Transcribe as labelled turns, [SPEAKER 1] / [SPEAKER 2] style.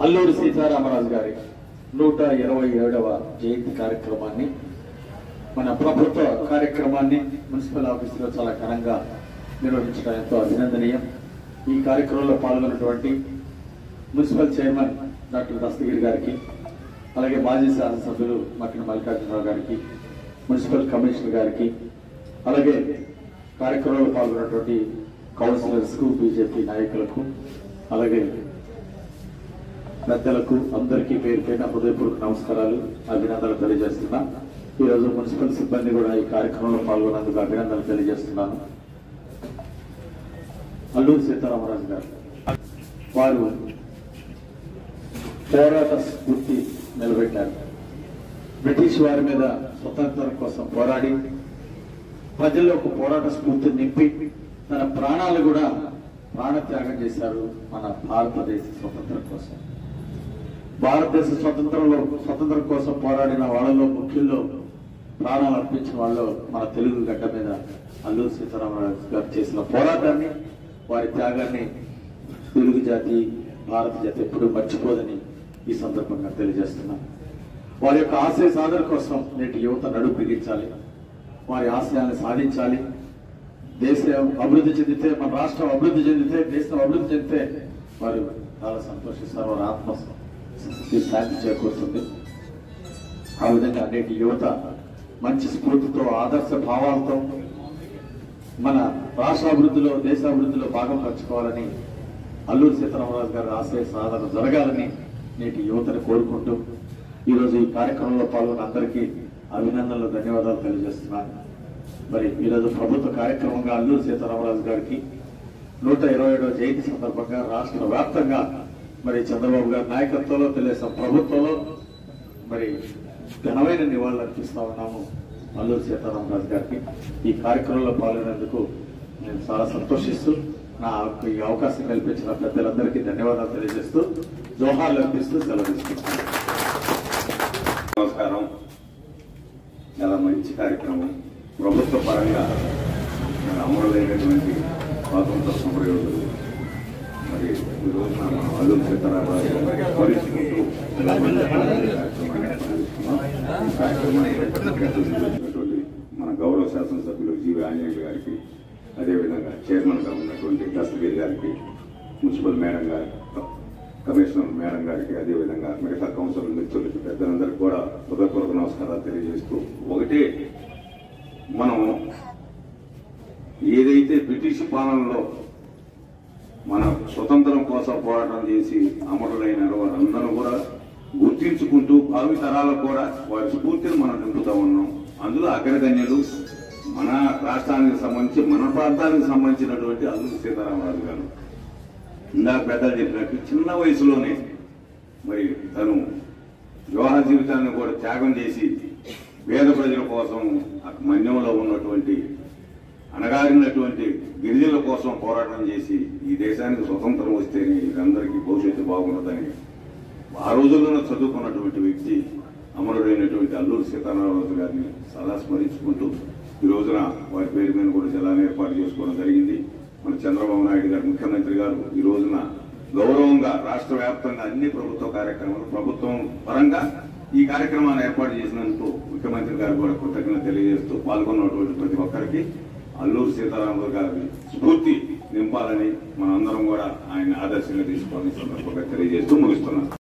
[SPEAKER 1] అల్లూరి సీతారామరాజు గారి 127వ జయంతి కార్యక్రమాన్ని మన ప్రభుత్వ కార్యక్రమాన్ని మున్సిపల్ ఆఫీసులో చాలా ఘనంగా నిర్వహించడం ఎంతో అభినందనీయం. ఈ కార్యక్రమంలో పాల్గొన్నటువంటి మున్సిపల్ చైర్మన్ డాక్టర్ దస్తగిరి గారికి, అలాగే మాజీ శాసనసభ్యులు మక్కిన మల్లికార్జునరావు గారికి, మున్సిపల్ కమిషనర్ గారికి, అలాగే కార్యక్రమంలో పాల్గొన్నటువంటి కౌన్సిలర్స్ కు, బీజేపీ నాయకులకు, అలాగే పెద్దలకు అందరికీ పేరు పేరున హృదయపూర్వక నమస్కారాలు, అభినందనలు తెలియజేస్తున్నా. ఈరోజు మున్సిపల్ సిబ్బంది కూడా ఈ కార్యక్రమంలో పాల్గొన్నందుకు అభినందనలు తెలియజేస్తున్నాను. అల్లూరి సీతారామరాజు గారు వారు పోరాట స్ఫూర్తి నిలబెట్టారు. బ్రిటిష్ వారి మీద స్వతంత్రం కోసం పోరాడి ప్రజల్లో ఒక పోరాట స్ఫూర్తిని నింపి తన ప్రాణాలు కూడా ప్రాణత్యాగం చేశారు మన భారతదేశ స్వతంత్రం కోసం. భారతదేశ స్వతంత్రం కోసం పోరాడిన వాళ్ళలో ముఖ్యుల్లో ప్రాణాలు అర్పించిన వాళ్ళు మన తెలుగు గడ్డ మీద అల్లూరి సీతారామరాజు గారు చేసిన పోరాటాన్ని, వారి త్యాగాన్ని తెలుగు జాతి, భారత జాతి ఎప్పుడూ మర్చిపోదని ఈ సందర్భంగా తెలియజేస్తున్నాను. వారి యొక్క ఆశయ సాధన కోసం నేటి యువత నడుము బిగించాలి, వారి ఆశయాన్ని సాధించాలి. దేశం అభివృద్ధి చెందితే, మన రాష్ట్రం అభివృద్ధి చెందితే, దేశం అభివృద్ధి చెందితే వారు చాలా సంతోషిస్తారు, వారి ఆత్మ శాంతి చేకూరుతుంది. ఆ విధంగా నేటి యువత మంచి స్ఫూర్తితో, ఆదర్శ భావాలతో మన రాష్ట్ర అభివృద్ధిలో, దేశ అభివృద్ధిలో భాగం పంచుకోవాలని, అల్లూరి సీతారామరాజు గారి ఆశయ సాధన జరగాలని నేటి యువతను కోరుకుంటూ ఈరోజు ఈ కార్యక్రమంలో పాల్గొన్న అందరికీ అభినందనలు, ధన్యవాదాలు తెలియజేస్తున్నాను. మరి ఈరోజు ప్రభుత్వ కార్యక్రమంగా అల్లూరి సీతారామరాజు గారికి 127వ జయంతి సందర్భంగా రాష్ట్ర వ్యాప్తంగా మరి చంద్రబాబు గారి నాయకత్వంలో, తెలుగుదేశం ప్రభుత్వంలో మరి ఘనమైన నివాళులు అర్పిస్తా ఉన్నాము అల్లూరి సీతారామరాజు గారికి. ఈ కార్యక్రమంలో పాల్గొనేందుకు నేను చాలా సంతోషిస్తూ నాకు ఈ అవకాశం కల్పించిన పెద్దలందరికీ ధన్యవాదాలు తెలియజేస్తూ, జోహార్లు అర్పిస్తూ సెలవు తీసుకుంటున్నాను.
[SPEAKER 2] నమస్కారం. చాలా మంచి కార్యక్రమం. ప్రభుత్వ పరంగా అమరులైనటువంటి స్వాతంత్ర సమరయోధులు మరి ఈ రోజున మనం అల్లూరి సీతారామరాజు స్మరించుకుంటూ మన గౌరవ శాసనసభ్యులు జీవి ఆంజనేయులు గారికి, అదేవిధంగా చైర్మన్ గా ఉన్నటువంటి దస్తగిరి గారికి, మున్సిపల్ మేడం గారి, కమిషనర్ మేడం గారికి, అదేవిధంగా మిగతా కౌన్సిల్ మిత్రులకి, పెద్దలందరికీ కూడా హృదయపూర్వక నమస్కారాలు తెలియజేస్తూ, ఒకటే మనం ఏదైతే బ్రిటిష్ పాలనలో మన స్వతంత్రం కోసం పోరాటం చేసి అమరులైన వారందరూ కూడా గుర్తించుకుంటూ భావి తరాలకు కూడా వారి స్ఫూర్తిని మనం నింపుతా ఉన్నాం. అందులో అగ్రగణ్యులు మన రాష్ట్రానికి సంబంధించి, మన ప్రాంతానికి సంబంధించినటువంటి అల్లూరి సీతారామరాజు గారు. ఇందాక పెద్దలు చెప్పినట్టు చిన్న వయసులోనే మరి తను వివాహ జీవితాన్ని కూడా త్యాగం చేసి పేద ప్రజల కోసం మన్యంలో ఉన్నటువంటి అణగారినటువంటి గిరిజనుల కోసం పోరాటం చేసి ఈ దేశానికి స్వతంత్రం వస్తేనే వీరందరికీ భవిష్యత్తు బాగుంటుందని ఆ రోజుల్లోనే చదువుకున్నటువంటి వ్యక్తి అమరుడైనటువంటి అల్లూరి సీతారామరాజు గారిని సదా స్మరించుకుంటూ ఈ రోజున వారి పేరు మీద కూడా జిల్లాను ఏర్పాటు చేసుకోవడం జరిగింది. మన చంద్రబాబు నాయుడు గారు, ముఖ్యమంత్రి గారు ఈ రోజున గౌరవంగా రాష్ట్ర వ్యాప్తంగా అన్ని ప్రభుత్వ కార్యక్రమాలు, ప్రభుత్వం పరంగా ఈ కార్యక్రమాన్ని ఏర్పాటు చేసినందుకు ముఖ్యమంత్రి గారు కూడా కృతజ్ఞత తెలియజేస్తూ, పాల్గొన్నటువంటి ప్రతి ఒక్కరికి అల్లూరి సీతారామరాజు గారి స్ఫూర్తి నింపాలని మనందరం కూడా ఆయన ఆదర్శంగా తీసుకోవాలని సందర్భంగా తెలియజేస్తూ ముగిస్తున్నాం.